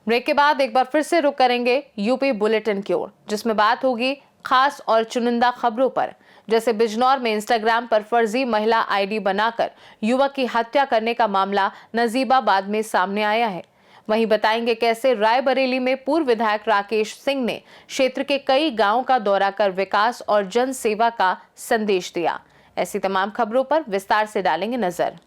Break के बाद एक बार फिर से रुक करेंगे यूपी बुलेटिन की ओर, जिसमें बात होगी खास और चुनिंदा खबरों पर। जैसे बिजनौर में इंस्टाग्राम पर फर्जी महिला आईडी बनाकर युवक की हत्या करने का मामला नजीबाबाद में सामने आया है। वहीं बताएंगे कैसे रायबरेली में पूर्व विधायक राकेश सिंह ने क्षेत्र के कई गांवों का दौरा कर विकास और जन सेवा का संदेश दिया। ऐसी तमाम खबरों पर विस्तार से डालेंगे नजर।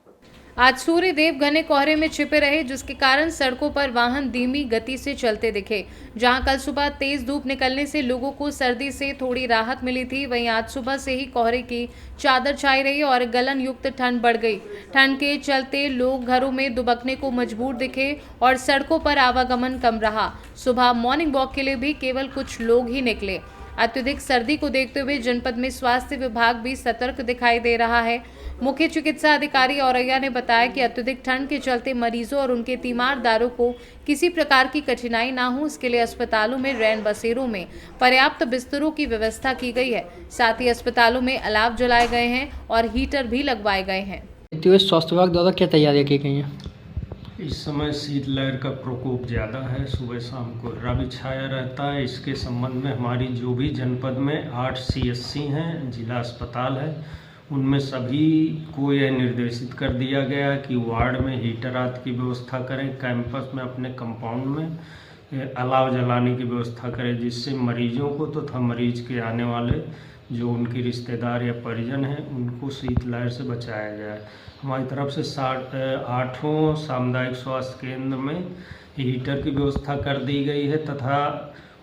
आज सूर्य देव घने कोहरे में छिपे रहे, जिसके कारण सड़कों पर वाहन धीमी गति से चलते दिखे। जहां कल सुबह तेज धूप निकलने से लोगों को सर्दी से थोड़ी राहत मिली थी, वहीं आज सुबह से ही कोहरे की चादर छाई रही और गलन युक्त ठंड बढ़ गई। ठंड के चलते लोग घरों में दुबकने को मजबूर दिखे और सड़कों पर आवागमन कम रहा। सुबह मॉर्निंग वॉक के लिए भी केवल कुछ लोग ही निकले। अत्यधिक सर्दी को देखते हुए जनपद में स्वास्थ्य विभाग भी सतर्क दिखाई दे रहा है। मुख्य चिकित्सा अधिकारी औरैया ने बताया कि अत्यधिक ठंड के चलते मरीजों और उनके तीमारदारों को किसी प्रकार की कठिनाई ना हो, इसके लिए अस्पतालों में रैन बसेरों में पर्याप्त बिस्तरों की व्यवस्था की गई है। साथ ही अस्पतालों में अलाव जलाए गए हैं और हीटर भी लगवाए गए हैं। स्वास्थ्य विभाग द्वारा क्या तैयारियां की गई हैं? इस समय शीतलहर का प्रकोप ज़्यादा है, सुबह शाम कोहरा भी छाया रहता है। इसके संबंध में हमारी जो भी जनपद में 8 CSC हैं, जिला अस्पताल है, उनमें सभी को यह निर्देशित कर दिया गया कि वार्ड में हीटर आदि की व्यवस्था करें, कैंपस में अपने कंपाउंड में अलाव जलाने की व्यवस्था करें, जिससे मरीजों को तथा मरीज के आने वाले जो उनके रिश्तेदार या परिजन हैं उनको शीतलहर से बचाया जाए। हमारी तरफ से 8 सामुदायिक स्वास्थ्य केंद्र में हीटर की व्यवस्था कर दी गई है तथा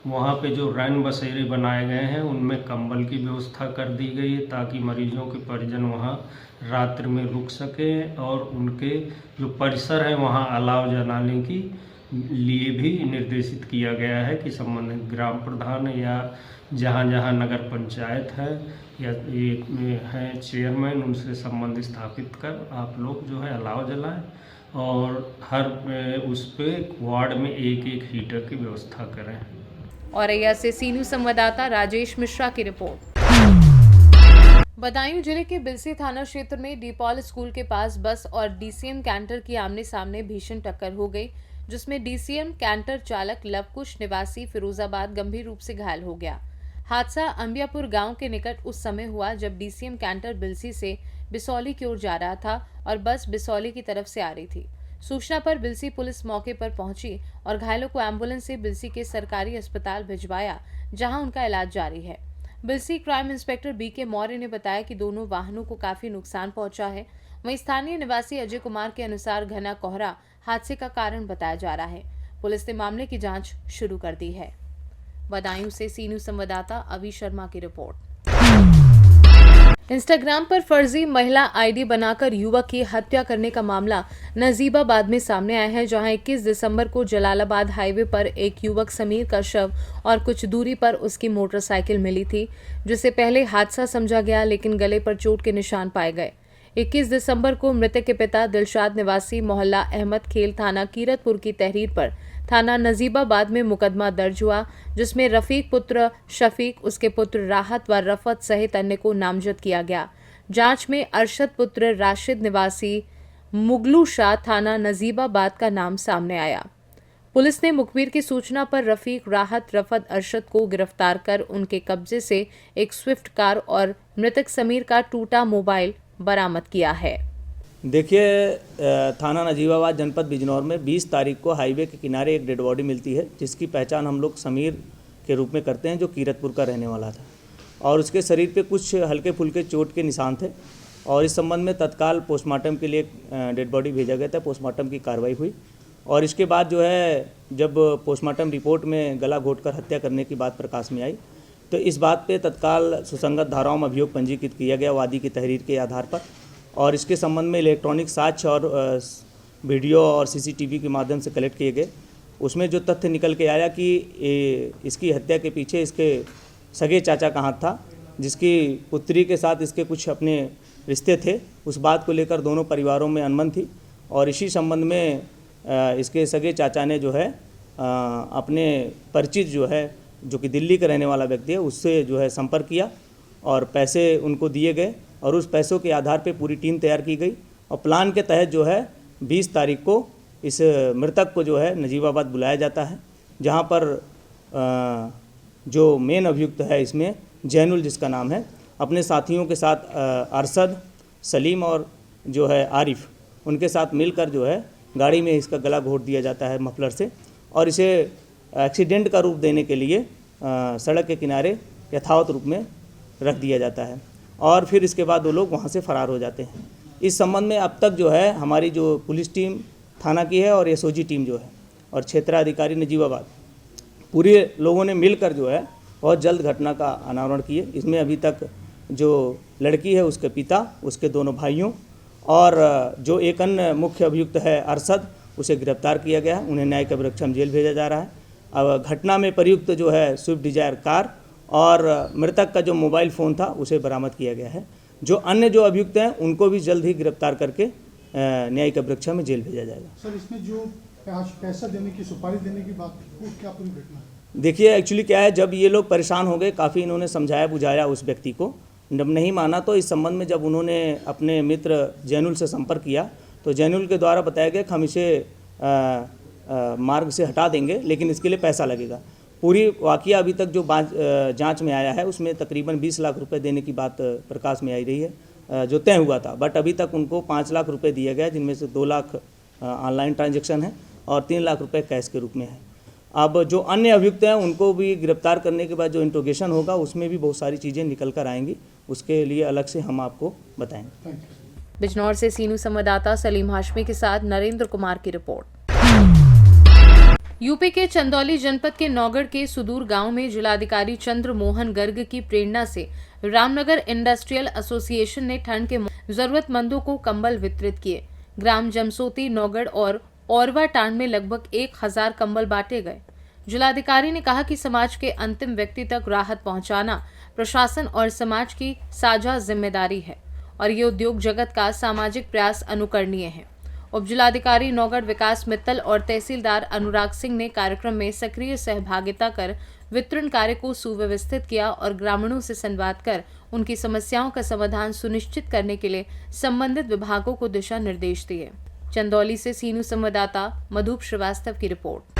वहाँ पे जो रैन बसेरे बनाए गए हैं उनमें कंबल की व्यवस्था कर दी गई है, ताकि मरीजों के परिजन वहाँ रात्रि में रुक सकें और उनके जो परिसर है वहाँ अलाव जलाने की लिए भी निर्देशित किया गया है कि संबंधित ग्राम प्रधान या जहाँ जहाँ नगर पंचायत है या ये है चेयरमैन, उनसे संबंध स्थापित कर आप लोग जो है अलाव जलाएं और हर उस पे वार्ड में एक हीटर की व्यवस्था करें। औरैया से सीनू संवाददाता राजेश मिश्रा की रिपोर्ट। बदायूं जिले के बिलसी थाना क्षेत्र में डीपॉल स्कूल के पास बस और डीसीएम कैंटर की आमने सामने भीषण टक्कर हो गई, जिसमें डीसीएम कैंटर चालक लवकुश निवासी फिरोजाबाद गंभीर रूप से घायल हो गया। हादसा अंबियापुर गांव के निकट उस समय हुआ जब डीसीएम कैंटर बिलसी से बिसौली की ओर जा रहा था और बस बिसौली की तरफ से आ रही थी। सूचना पर बिलसी पुलिस मौके पर पहुंची और घायलों को एम्बुलेंस से बिलसी के सरकारी अस्पताल भिजवाया, जहां उनका इलाज जारी है। Bilsi crime inspector BK Maurya ने बताया कि दोनों वाहनों को काफी नुकसान पहुंचा है। वहीं स्थानीय निवासी अजय कुमार के अनुसार घना कोहरा हादसे का कारण बताया जा रहा है। पुलिस ने मामले की जांच शुरू कर दी है। बदायूं से सीनू संवाददाता अवि शर्मा की रिपोर्ट। इंस्टाग्राम पर फर्जी महिला आईडी बनाकर युवक की हत्या करने का मामला नजीबाबाद में सामने आया है, जहां 21 दिसंबर को जलालाबाद हाईवे पर एक युवक समीर का शव और कुछ दूरी पर उसकी मोटरसाइकिल मिली थी, जिसे पहले हादसा समझा गया, लेकिन गले पर चोट के निशान पाए गए। 21 दिसंबर को मृतक के पिता दिलशाद निवासी मोहल्ला अहमद खेल थाना कीरतपुर की तहरीर पर थाना नजीबाबाद में मुकदमा दर्ज हुआ, जिसमें रफीक पुत्र शफीक, उसके पुत्र राहत व रफत सहित अन्य को नामजद किया गया। जांच में अरशद पुत्र राशिद निवासी मुगलू शाह थाना नजीबाबाद का नाम सामने आया। पुलिस ने मुखबिर की सूचना पर रफीक, राहत, रफत, अरशद को गिरफ्तार कर उनके कब्जे से एक स्विफ्ट कार और मृतक समीर का टूटा मोबाइल बरामद किया है। देखिए, थाना नजीबाबाद जनपद बिजनौर में 20 तारीख को हाईवे के किनारे एक डेड बॉडी मिलती है, जिसकी पहचान हम लोग समीर के रूप में करते हैं, जो कीरतपुर का रहने वाला था और उसके शरीर पे कुछ हल्के फुल्के चोट के निशान थे और इस संबंध में तत्काल पोस्टमार्टम के लिए डेड बॉडी भेजा गया था। पोस्टमार्टम की कार्रवाई हुई और इसके बाद जो है जब पोस्टमार्टम रिपोर्ट में गला घोंटकर हत्या करने की बात प्रकाश में आई तो इस बात पे तत्काल सुसंगत धाराओं में अभियोग पंजीकृत किया गया वादी की तहरीर के आधार पर और इसके संबंध में इलेक्ट्रॉनिक साक्ष्य और वीडियो और CCTV के माध्यम से कलेक्ट किए गए। उसमें जो तथ्य निकल के आया कि इसकी हत्या के पीछे इसके सगे चाचा का हाथ था, जिसकी पुत्री के साथ इसके कुछ अपने रिश्ते थे। उस बात को लेकर दोनों परिवारों में अनबन थी और इसी संबंध में इसके सगे चाचा ने जो है अपने परिचित जो है, जो कि दिल्ली का रहने वाला व्यक्ति है, उससे जो है संपर्क किया और पैसे उनको दिए गए और उस पैसों के आधार पे पूरी टीम तैयार की गई और प्लान के तहत जो है 20 तारीख को इस मृतक को जो है नजीबाबाद बुलाया जाता है, जहां पर जो मेन अभियुक्त है इसमें जैनुल जिसका नाम है, अपने साथियों के साथ अरशद, सलीम और जो है आरिफ, उनके साथ मिलकर जो है गाड़ी में इसका गला घोट दिया जाता है मफलर से और इसे एक्सीडेंट का रूप देने के लिए सड़क के किनारे यथावत रूप में रख दिया जाता है और फिर इसके बाद वो लोग वहाँ से फरार हो जाते हैं। इस संबंध में अब तक जो है हमारी जो पुलिस टीम थाना की है और एसओजी टीम जो है और क्षेत्राधिकारी नजीबाबाद पूरे लोगों ने मिलकर जो है बहुत जल्द घटना का अनावरण किए। इसमें अभी तक जो लड़की है उसके पिता, उसके दोनों भाइयों और जो एक अन्य मुख्य अभियुक्त है अरशद, उसे गिरफ्तार किया गया है। उन्हें न्यायिक अभिरक्षा में जेल भेजा जा रहा है। अब घटना में प्रयुक्त जो है स्विफ्ट डिजायर कार और मृतक का जो मोबाइल फ़ोन था उसे बरामद किया गया है। जो अन्य जो अभियुक्त हैं उनको भी जल्द ही गिरफ्तार करके न्यायिक अभिरक्षा में जेल भेजा जाएगा। सर, इसमें जो पैसा देने की, सुपारी देने की बात, वो क्या पूरी घटना है? देखिए, एक्चुअली क्या है, जब ये लोग परेशान हो गए, काफ़ी इन्होंने समझाया बुझाया उस व्यक्ति को, जब नहीं माना तो इस संबंध में जब उन्होंने अपने मित्र जैनुल से संपर्क किया तो जैनुल के द्वारा बताया गया कि हम इसे मार्ग से हटा देंगे, लेकिन इसके लिए पैसा लगेगा। पूरी वाकया अभी तक जो जांच में आया है उसमें तकरीबन 20 लाख रुपए देने की बात प्रकाश में आई रही है जो तय हुआ था, बट अभी तक उनको 5 लाख रुपए दिया गया, जिनमें से 2 लाख ऑनलाइन ट्रांजैक्शन है और 3 लाख रुपए कैश के रूप में है। अब जो अन्य अभियुक्त हैं उनको भी गिरफ्तार करने के बाद जो इंट्रोगेशन होगा उसमें भी बहुत सारी चीज़ें निकल कर आएंगी, उसके लिए अलग से हम आपको बताएंगे। बिजनौर से सीनू संवाददाता सलीम हाशमी के साथ नरेंद्र कुमार की रिपोर्ट। यूपी के चंदौली जनपद के नौगढ़ के सुदूर गांव में जिलाधिकारी चंद्र मोहन गर्ग की प्रेरणा से रामनगर इंडस्ट्रियल एसोसिएशन ने ठंड के जरूरतमंदों को कंबल वितरित किए। ग्राम जमसोती, नौगढ़ और औरवा टांड में लगभग 1000 कंबल बांटे गए। जिलाधिकारी ने कहा कि समाज के अंतिम व्यक्ति तक राहत पहुंचाना प्रशासन और समाज की साझा जिम्मेदारी है और ये उद्योग जगत का सामाजिक प्रयास अनुकरणीय है। उप जिलाधिकारी नौगढ़ विकास मित्तल और तहसीलदार अनुराग सिंह ने कार्यक्रम में सक्रिय सहभागिता कर वितरण कार्य को सुव्यवस्थित किया और ग्रामीणों से संवाद कर उनकी समस्याओं का समाधान सुनिश्चित करने के लिए संबंधित विभागों को दिशा निर्देश दिए। चंदौली से सीनू संवाददाता मधुप श्रीवास्तव की रिपोर्ट।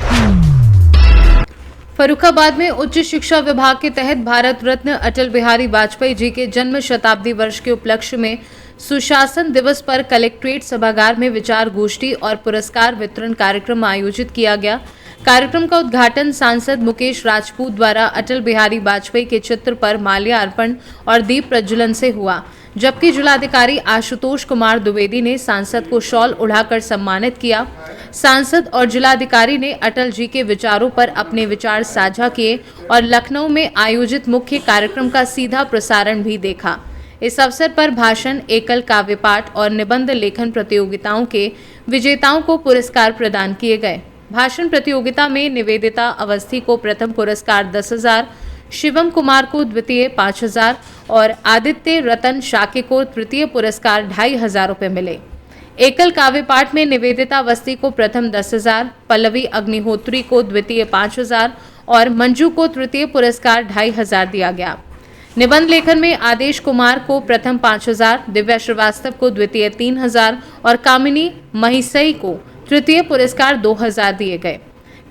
फर्रुखाबाद में उच्च शिक्षा विभाग के तहत भारत रत्न अटल बिहारी वाजपेयी जी के जन्म शताब्दी वर्ष के उपलक्ष्य में सुशासन दिवस पर कलेक्ट्रेट सभागार में विचार गोष्ठी और पुरस्कार वितरण कार्यक्रम आयोजित किया गया। कार्यक्रम का उद्घाटन सांसद मुकेश राजपूत द्वारा अटल बिहारी वाजपेयी के चित्र पर माल्यार्पण और दीप प्रज्वलन से हुआ, जबकि जिलाधिकारी आशुतोष कुमार द्विवेदी ने सांसद को शॉल उड़ाकर सम्मानित किया। सांसद और जिलाधिकारी ने अटल जी के विचारों पर अपने विचार साझा किए और लखनऊ में आयोजित मुख्य कार्यक्रम का सीधा प्रसारण भी देखा। इस अवसर पर भाषण, एकल काव्य पाठ और निबंध लेखन प्रतियोगिताओं के विजेताओं को पुरस्कार प्रदान किए गए। भाषण प्रतियोगिता में निवेदिता अवस्थी को प्रथम पुरस्कार 10,000, शिवम कुमार को द्वितीय 5,000 और आदित्य रतन शाके को तृतीय पुरस्कार 2,500 रुपए मिले। एकल काव्य पाठ में निवेदिता अवस्थी को प्रथम 10,000, पल्लवी अग्निहोत्री को द्वितीय 5,000 और मंजू को तृतीय पुरस्कार 2,500 दिया गया। निबंध लेखन में आदेश कुमार को प्रथम 5,000, दिव्या श्रीवास्तव को द्वितीय 3,000 और कामिनी महिसई को तृतीय पुरस्कार 2,000 दिए गए।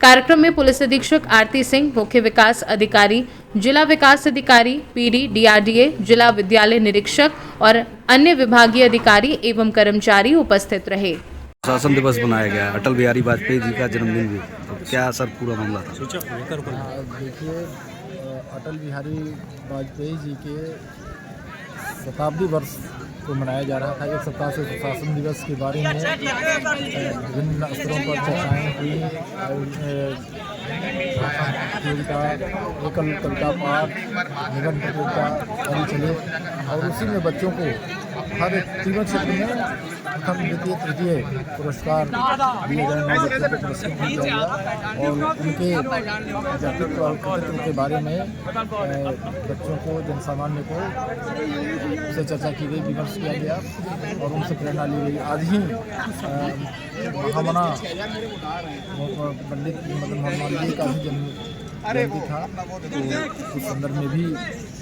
कार्यक्रम में पुलिस अधीक्षक आरती सिंह, मुख्य विकास अधिकारी, जिला विकास अधिकारी, पीडी, डीआरडीए, जिला विद्यालय निरीक्षक और अन्य विभागीय अधिकारी एवं कर्मचारी उपस्थित रहे। शासन दिवस बनाया गया, अटल बिहारी वाजपेयी जी का जन्मदिन भी, तो क्या सर पूरा मामला था? देखिए, अटल बिहारी वाजपेयी जी के शताब्दी वर्ष को मनाया जा रहा था। एक सप्ताह से सुशासन दिवस के बारे में विभिन्न स्तरों पर चर्चाएँ हुई, प्रतियोगिता, एकल कविता पाठ, निबंध प्रतियोगिता आदि चले और उसी में बच्चों को हर तीनों क्षेत्र में प्रथम, द्वितीय, तृतीय पुरस्कार दिए गए। 9 बच्चों को पुरस्कृत किया गया और उनके व्यक्तित्व और कृतित्व के बारे में बच्चों को, जनसामान्य को से चर्चा की गई, विमर्श किया गया और उनसे प्रेरणा ली गई। आज ही महामना पंडित मदन मोहन मालवीय का भी जन्म जयंती था, तो उस संदर्भ में भी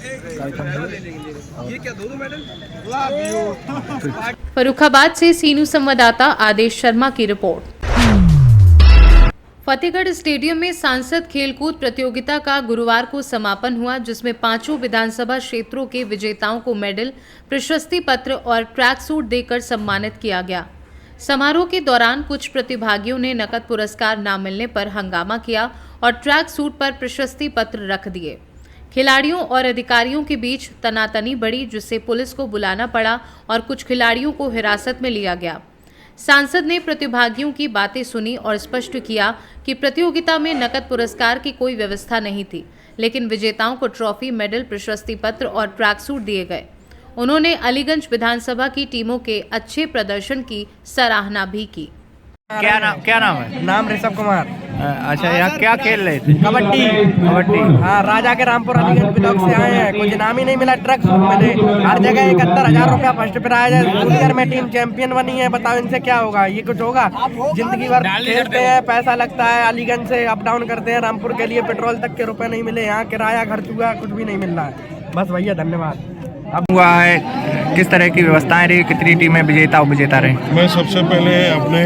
कार्यक्रम हुए। फर्रुखाबाद से सीनू संवाददाता आदेश शर्मा की रिपोर्ट। फतेहगढ़ स्टेडियम में सांसद खेलकूद प्रतियोगिता का गुरुवार को समापन हुआ, जिसमें 5 विधानसभा क्षेत्रों के विजेताओं को मेडल, प्रशस्ति पत्र और ट्रैक सूट देकर सम्मानित किया गया। समारोह के दौरान कुछ प्रतिभागियों ने नकद पुरस्कार न मिलने पर हंगामा किया और ट्रैक सूट पर प्रशस्ति पत्र रख दिए। खिलाड़ियों और अधिकारियों के बीच तनातनी बढ़ी, जिससे पुलिस को बुलाना पड़ा और कुछ खिलाड़ियों को हिरासत में लिया गया। सांसद ने प्रतिभागियों की बातें सुनी और स्पष्ट किया कि प्रतियोगिता में नकद पुरस्कार की कोई व्यवस्था नहीं थी, लेकिन विजेताओं को ट्रॉफी, मेडल, प्रशस्ति पत्र और ट्रैक सूट दिए गए। उन्होंने अलीगंज विधानसभा की टीमों के अच्छे प्रदर्शन की सराहना भी की। क्या नाम है? नाम ऋषभ कुमार। अच्छा, यहाँ क्या खेल रहे थे? कबड्डी। हाँ, राजा के रामपुर अलीगंज ब्लॉक से आए हैं। कुछ इनाम ही नहीं मिला, ट्रक सूट मिले। हर जगह 71,000 रुपया फर्स्ट प्राइज है। जूनियर में टीम चैंपियन बनी है। बताओ इनसे क्या होगा? ये कुछ होगा? जिंदगी भर खेलते हैं, पैसा लगता है, अलीगंज से अप डाउन करते हैं। रामपुर के लिए पेट्रोल तक के रुपए नहीं मिले। यहाँ किराया खर्च हुआ, कुछ भी नहीं मिल रहा है। बस भैया धन्यवाद। अब हुआ है, किस तरह की व्यवस्थाएं रही, कितनी टीमें विजेता रहे? मैं सबसे पहले अपने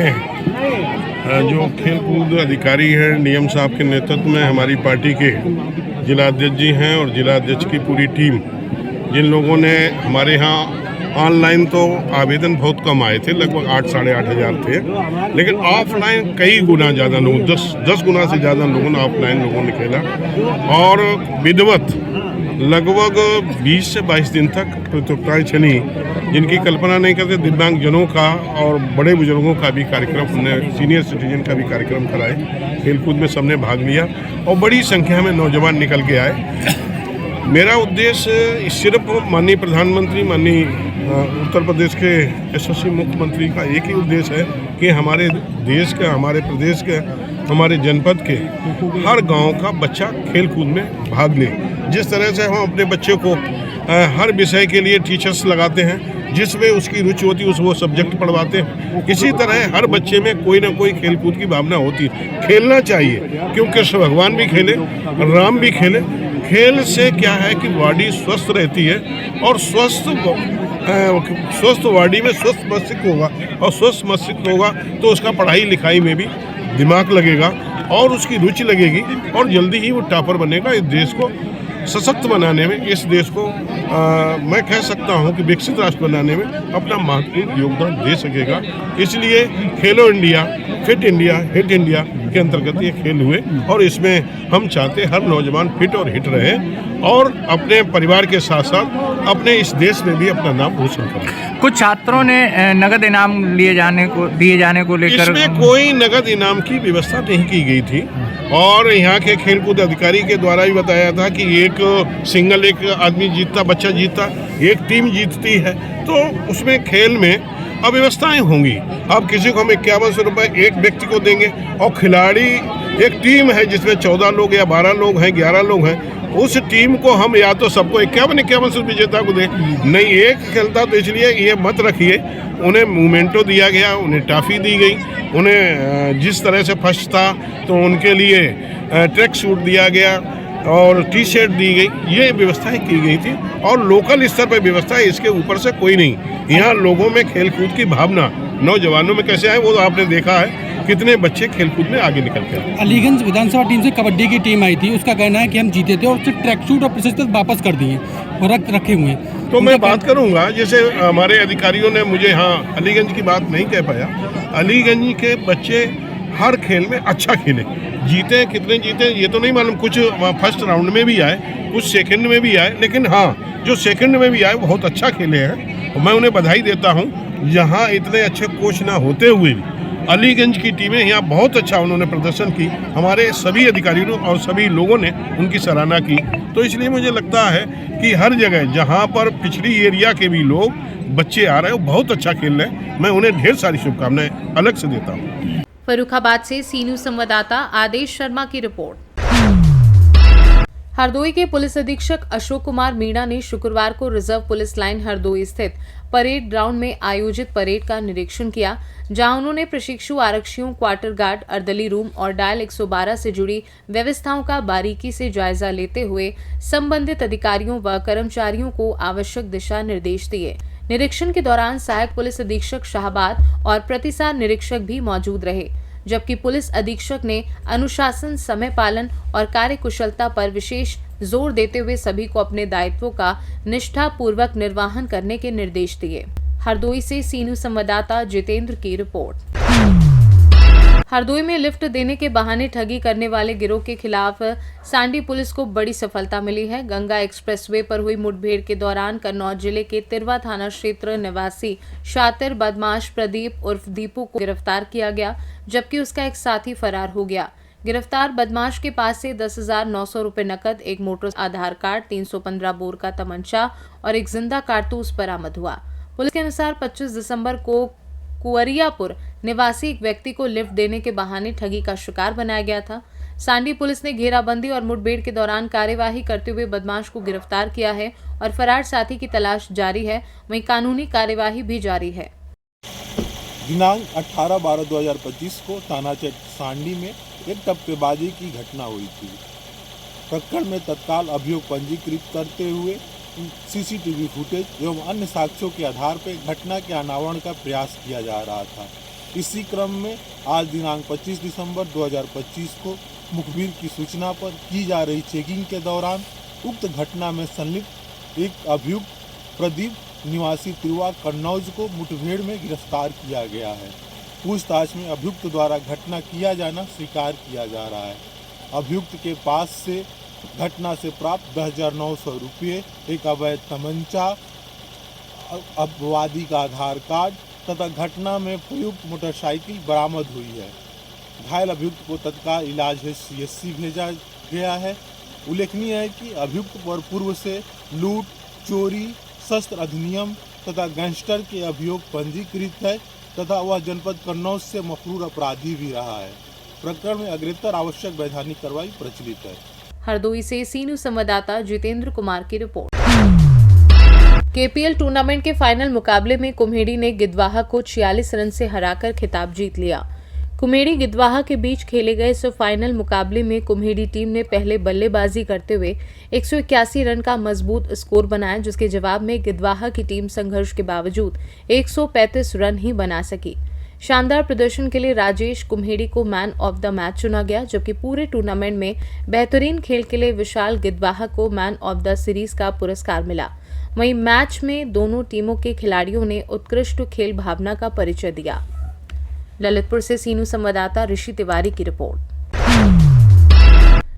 जो खेल कूद अधिकारी हैं नियम साहब के नेतृत्व में हमारी पार्टी के जिला अध्यक्ष जी हैं और जिला अध्यक्ष की पूरी टीम, जिन लोगों ने हमारे यहाँ ऑनलाइन तो आवेदन बहुत कम आए थे, लगभग 8 साढ़े 8 हज़ार थे, लेकिन ऑफलाइन कई गुना ज़्यादा लोग 10 गुना से ज़्यादा लोगों ने ऑफलाइन लोगों ने खेला और विधिवत लगभग 20 से 22 दिन तक प्रतियोगिताएं चली, जिनकी कल्पना नहीं करते। दिव्यांग जनों का और बड़े बुजुर्गों का भी कार्यक्रम, हमने सीनियर सिटीजन का भी कार्यक्रम कराए। खेलकूद में सबने भाग लिया और बड़ी संख्या में नौजवान निकल के आए। मेरा उद्देश्य सिर्फ माननीय प्रधानमंत्री, माननीय उत्तर प्रदेश के यशस्वी मुख्यमंत्री का एक ही उद्देश्य है कि हमारे देश का, हमारे प्रदेश के, हमारे जनपद के हर गांव का बच्चा खेल कूद में भाग ले। जिस तरह से हम अपने बच्चे को हर विषय के लिए टीचर्स लगाते हैं, जिसमें उसकी रुचि होती है वो सब्जेक्ट पढ़वाते हैं, इसी तरह हर बच्चे में कोई ना कोई खेलकूद की भावना होती है। खेलना चाहिए, क्योंकि कृष्ण भगवान भी खेले, राम भी खेले। खेल से क्या है कि बॉडी स्वस्थ रहती है और स्वस्थ बॉडी में स्वस्थ मस्तिष्क होगा और स्वस्थ मस्तिष्क होगा तो उसका पढ़ाई लिखाई में भी दिमाग लगेगा और उसकी रुचि लगेगी और जल्दी ही वो टॉपर बनेगा। इस देश को सशक्त बनाने में, इस देश को मैं कह सकता हूं कि विकसित राष्ट्र बनाने में अपना महत्वपूर्ण योगदान दे सकेगा। इसलिए खेलो India, fit India, hit India के अंतर्गत ये खेल हुए और इसमें हम चाहते हर नौजवान फिट और हिट रहे और अपने परिवार के साथ साथ अपने इस देश में भी अपना नाम रोशन करें। कुछ छात्रों ने नगद इनाम दिए जाने को लेकर, इसमें कोई नगद इनाम की व्यवस्था नहीं की गई थी और यहाँ के खेलकूद अधिकारी के द्वारा भी बताया था कि एक सिंगल एक आदमी जीतता, बच्चा जीतता, एक टीम जीतती है, तो उसमें खेल में अव्यवस्थाएं होंगी। अब किसी को हम 5100 रुपये एक व्यक्ति को देंगे और खिलाड़ी, एक टीम है जिसमें 14 लोग या 12 लोग हैं, 11 लोग हैं, उस टीम को हम या तो सबको 51 विजेता को दें, नहीं एक खेलता, तो इसलिए ये मत रखिए। उन्हें मोमेंटो दिया गया, उन्हें टॉफी दी गई, उन्हें जिस तरह से फर्स्ट था तो उनके लिए ट्रैक सूट दिया गया और टी शर्ट दी गई। ये व्यवस्थाएं की गई थी और लोकल स्तर पर व्यवस्था है, इसके ऊपर से कोई नहीं। यहाँ लोगों में खेलकूद की भावना नौजवानों में कैसे आए वो तो आपने देखा है, कितने बच्चे खेलकूद में आगे निकल के आए। अलीगंज विधानसभा टीम से कबड्डी की टीम आई थी, उसका कहना है कि हम जीते थे और उससे ट्रैक सूट और प्रशस्ति वापस कर दिए और रखे हुए हैं। तो मैं बात करूंगा, जैसे हमारे अधिकारियों ने मुझे, हाँ अलीगंज की बात नहीं कह पाया, अलीगंज के बच्चे हर खेल में अच्छा खेले, जीते, कितने जीते ये तो नहीं मालूम, कुछ फर्स्ट राउंड में भी आए, कुछ सेकंड में भी आए, लेकिन हाँ जो सेकंड में भी आए बहुत अच्छा खेले हैं और मैं उन्हें बधाई देता हूँ। यहाँ इतने अच्छे कोच ना होते हुए भी अलीगंज की टीमें यहाँ बहुत अच्छा उन्होंने प्रदर्शन की, हमारे सभी अधिकारियों और सभी लोगों ने उनकी सराहना की। तो इसलिए मुझे लगता है कि हर जगह जहाँ पर पिछड़ी एरिया के भी लोग बच्चे आ रहे हैं वो बहुत अच्छा खेल रहे हैं, मैं उन्हें ढेर सारी शुभकामनाएं अलग से देता हूँ। फर्रुखाबाद से सीनू संवाददाता आदेश शर्मा की रिपोर्ट। हरदोई के पुलिस अधीक्षक अशोक कुमार मीणा ने शुक्रवार को रिजर्व पुलिस लाइन हरदोई स्थित परेड ग्राउंड में आयोजित परेड का निरीक्षण किया, जहां उन्होंने प्रशिक्षु आरक्षियों, क्वार्टर गार्ड, अर्दली रूम और डायल 112 से जुड़ी व्यवस्थाओं का बारीकी से जायजा लेते हुए संबंधित अधिकारियों व कर्मचारियों को आवश्यक दिशा निर्देश दिए। निरीक्षण के दौरान सहायक पुलिस अधीक्षक शाहबाद और प्रतिसाद निरीक्षक भी मौजूद रहे, जबकि पुलिस अधीक्षक ने अनुशासन, समय पालन और कार्यकुशलता पर विशेष जोर देते हुए सभी को अपने दायित्वों का निष्ठापूर्वक निर्वहन करने के निर्देश दिए। हरदोई से सीनू संवाददाता जितेंद्र की रिपोर्ट। हरदोई में लिफ्ट देने के बहाने ठगी करने वाले गिरोह के खिलाफ सांडी पुलिस को बड़ी सफलता मिली है। गंगा एक्सप्रेसवे पर हुई मुठभेड़ के दौरान कन्नौज जिले के तिरवा थाना क्षेत्र निवासी शातिर बदमाश प्रदीप उर्फ दीपू को गिरफ्तार किया गया, जबकि उसका एक साथी फरार हो गया। गिरफ्तार बदमाश के पास से 10,900 रुपए नकद, एक मोटर आधार कार्ड, 315 बोर का तमंचा और एक जिंदा कारतूस बरामद हुआ। पुलिस के अनुसार 25 दिसंबर को कुवरियापुर निवासी एक व्यक्ति को लिफ्ट देने के बहाने ठगी का शिकार बनाया गया था। सांडी पुलिस ने घेराबंदी और मुठभेड़ के दौरान कार्यवाही करते हुए बदमाश को गिरफ्तार किया है और फरार साथी की तलाश जारी है। वहीं कानूनी कार्यवाही भी जारी है। दिनांक 18/12/2025 को थाना क्षेत्र सांडी में एक टप्पेबाजी की घटना हुई थी। प्रकरण में तत्काल अभियोग पंजीकृत करते हुए सीसीटीवी फुटेज एवं अन्य साक्ष्यों के आधार पर घटना के अनावरण का प्रयास किया जा रहा था। इसी क्रम में आज दिनांक 25 दिसंबर 2025 को मुखबिर की सूचना पर की जा रही चेकिंग के दौरान उक्त घटना में संलिप्त एक अभियुक्त प्रदीप निवासी तिरवा कन्नौज को मुठभेड़ में गिरफ्तार किया गया है। पूछताछ में अभियुक्त द्वारा घटना किया जाना स्वीकार किया जा रहा है। अभियुक्त के पास से घटना से प्राप्त 10,900 रुपये, एक अवैध तमंचा, अपवादी का आधार कार्ड तथा घटना में प्रयुक्त मोटरसाइकिल बरामद हुई है। घायल अभियुक्त को तत्काल इलाज हेतु CSC भेजा गया है। उल्लेखनीय है कि अभियुक्त पर पूर्व से लूट, चोरी, शस्त्र अधिनियम तथा गैंगस्टर के अभियोग पंजीकृत है तथा वह जनपद कन्नौज से मफरूर अपराधी भी रहा है। प्रकरण में अग्रेतर आवश्यक वैधानिक कार्रवाई प्रचलित है। हरदोई से सीनू संवाददाता जितेंद्र कुमार की रिपोर्ट। KPL टूर्नामेंट के फाइनल मुकाबले में कुम्हेड़ी ने गिद्धवाहा को 46 रन से हराकर खिताब जीत लिया। कुम्हेड़ी गिद्धवाहा के बीच खेले गए इस फाइनल मुकाबले में कुम्हेड़ी टीम ने पहले बल्लेबाजी करते हुए 181 रन का मजबूत स्कोर बनाया, जिसके जवाब में गिद्धवाहा की टीम संघर्ष के बावजूद 135 रन ही बना सकी। शानदार प्रदर्शन के लिए राजेश कुम्हेड़ी को मैन ऑफ द मैच चुना गया, जबकि पूरे टूर्नामेंट में बेहतरीन खेल के लिए विशाल गिद्धवाहा को मैन ऑफ द सीरीज का पुरस्कार मिला। वहीं मैच में दोनों टीमों के खिलाड़ियों ने उत्कृष्ट खेल भावना का परिचय दिया। ललितपुर से सीनू संवाददाता ऋषि तिवारी की रिपोर्ट।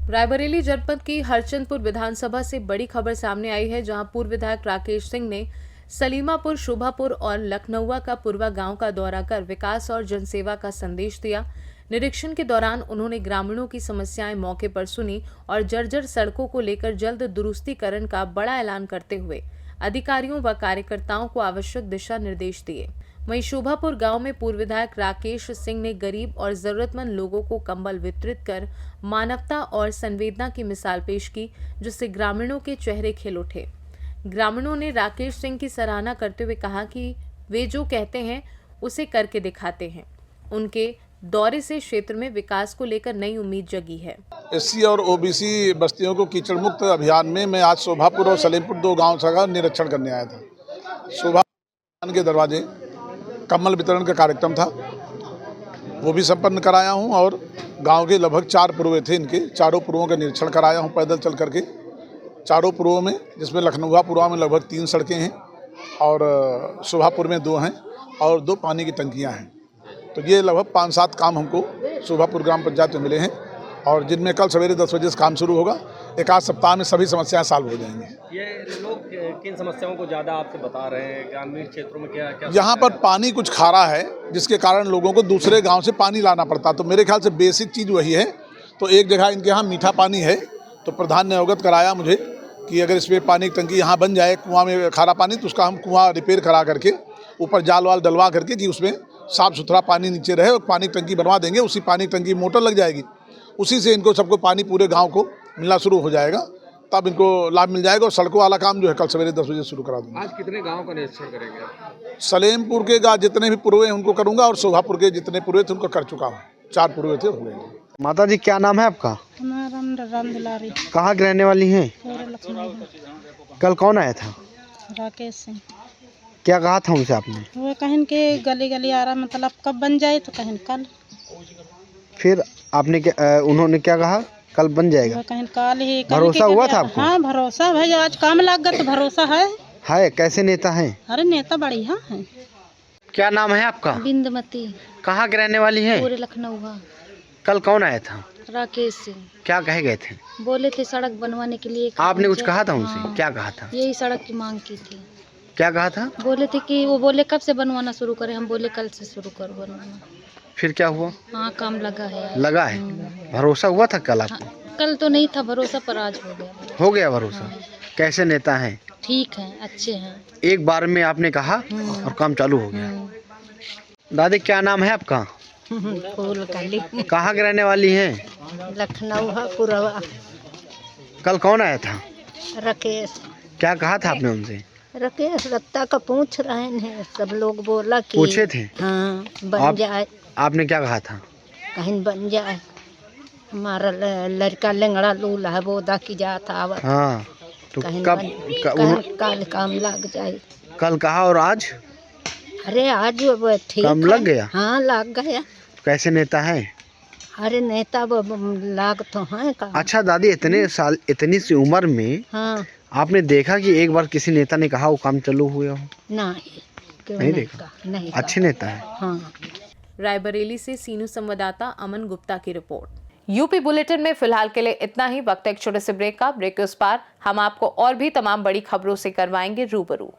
रायबरेली जनपद की हरचंदपुर विधानसभा से बड़ी खबर सामने आई है, जहां पूर्व विधायक राकेश सिंह ने सलीमापुर, शोभापुर और लखनऊआ का पूर्वा गांव का दौरा कर विकास और जनसेवा का संदेश दिया। निरीक्षण के दौरान उन्होंने ग्रामीणों की समस्याएं मौके पर सुनी और जर्जर सड़कों को लेकर जल्द दुरुस्तीकरण का बड़ा ऐलान करते हुए अधिकारियों व कार्यकर्ताओं को आवश्यक दिशा निर्देश दिए। वहीं शोभापुर गांव में पूर्व विधायक राकेश सिंह ने गरीब और जरूरतमंद लोगों को कंबल वितरित कर मानवता और संवेदना की मिसाल पेश की, जिससे ग्रामीणों के चेहरे खिल उठे। ग्रामीणों ने राकेश सिंह की सराहना करते हुए कहा कि वे जो कहते हैं उसे करके दिखाते हैं। उनके दौरे से क्षेत्र में विकास को लेकर नई उम्मीद जगी है। SC और OBC बस्तियों को कीचड़ मुक्त अभियान में मैं आज शोभापुर और सलीमपुर 2 गांव का निरीक्षण करने आया था। शोभापुर के दरवाजे कम्बल वितरण का कार्यक्रम था, वो भी संपन्न कराया हूं और गांव के लगभग 4 पुरवे थे, इनके चारों पुरवों का निरीक्षण कराया हूं पैदल चल करके। चारों पुरवों में, जिसमें लखनऊआ पुरवा में लगभग 3 सड़कें हैं और शोभापुर में 2 हैं और 2 पानी की टंकियां हैं। तो ये लगभग 5-7 काम हमको शोभापुर ग्राम पंचायत में मिले हैं और जिनमें कल सवेरे 10 बजे से काम शुरू होगा। 1 सप्ताह में सभी समस्याएं सॉल्व हो जाएंगी। ये लोग किन समस्याओं को ज़्यादा आपसे बता रहे हैं? ग्रामीण क्षेत्रों में क्या यहाँ पर पानी कुछ खारा है, जिसके कारण लोगों को दूसरे गाँव से पानी लाना पड़ता। तो मेरे ख्याल से बेसिक चीज़ वही है। तो एक जगह इनके यहाँ मीठा पानी है, तो प्रधान ने अवगत कराया मुझे कि अगर इसमें पानी की टंकी यहाँ बन जाए कुआं में खारा पानी, तो उसका हम कुआं रिपेयर करा करके ऊपर जाल वाल डलवा करके कि उसमें साफ़ सुथरा पानी नीचे रहे और पानी की टंकी बनवा देंगे। उसी पानी की टंकी मोटर लग जाएगी, उसी से इनको सबको पानी पूरे गांव को मिलना शुरू हो जाएगा। तब इनको लाभ मिल जाएगा। और सड़कों वाला काम जो है कल सवेरे 10 बजे शुरू करा दूंगा। आज कितने गांव का निरीक्षण करेंगे? सलेमपुर के जितने भी पूर्व हैं उनको करूंगा और शोभापुर के जितने पूर्व थे उनको कर चुका हूँ। 4 पूर्व थे हो गए। माता जी क्या नाम है आपका? राम दुलारी। कहाँ की रहने वाली हैं? कल कौन आया था? राकेश सिंह। क्या कहा था उनसे आपने? वो कहीं के गली गली आ रहा, मतलब कब बन जाए, तो कहीं कल। फिर आपने उन्होंने क्या कहा? कल बन जाएगा। वो कहीं कल ही। भरोसा हुआ था आपको? हाँ भरोसा भाई, आज काम लग गया तो भरोसा है। कैसे नेता हैं? अरे नेता बढ़िया है। क्या नाम है आपका? बिंदमती। कहाँ के रहने वाली हैं? पूरे लखनऊ। कल कौन आया था? राकेश सिंह। क्या कहे गए थे? बोले थे सड़क बनवाने के लिए। आपने कुछ कहा था उनसे? हाँ। क्या कहा था? यही सड़क की मांग की थी। क्या कहा था? बोले थे कि वो बोले कब से बनवाना शुरू करें, हम बोले कल से शुरू कर बनवाना। फिर क्या हुआ? हाँ काम लगा है। लगा है। भरोसा हुआ था कल आपको? कल तो नहीं था भरोसा, पर आज हो गया। हो गया भरोसा। हाँ। कैसे नेता हैं? ठीक है, अच्छे हैं। एक बार में आपने कहा और काम चालू हो गया। दादी क्या नाम है आपका? फूल कली। कहाँ के रहने वाली हैं? लखनऊ है पुरवा। कल कौन आया था? राकेश। क्या कहा था आपने उनसे? राकेश रत्ता का पूछ रहे हैं, सब लोग बोला कि पूछे थे? हाँ बन जाए। आपने क्या कहा था? कहीं बन जाए, हमारा लड़का लंगड़ा लूला है, बोदा की जाता आवत। हाँ तो कल काम लग जाए। कल कहा और आज? अरे आज ठीक काम लग गया? हाँ लग गया। कैसे नेता है? अरे नेता लाग तो है का। अच्छा दादी, इतने साल इतनी सी उम्र में हाँ आपने देखा कि एक बार किसी नेता ने कहा वो काम चालू हुआ हो? नहीं देखा। नहीं। अच्छे नेता है। हाँ। रायबरेली से सीनू संवाददाता अमन गुप्ता की रिपोर्ट। यूपी बुलेटिन में फिलहाल के लिए इतना ही। वक्त एक छोटे से ब्रेक का। ब्रेक के उस पार हम आपको और भी तमाम बड़ी खबरों से करवाएंगे रूबरू।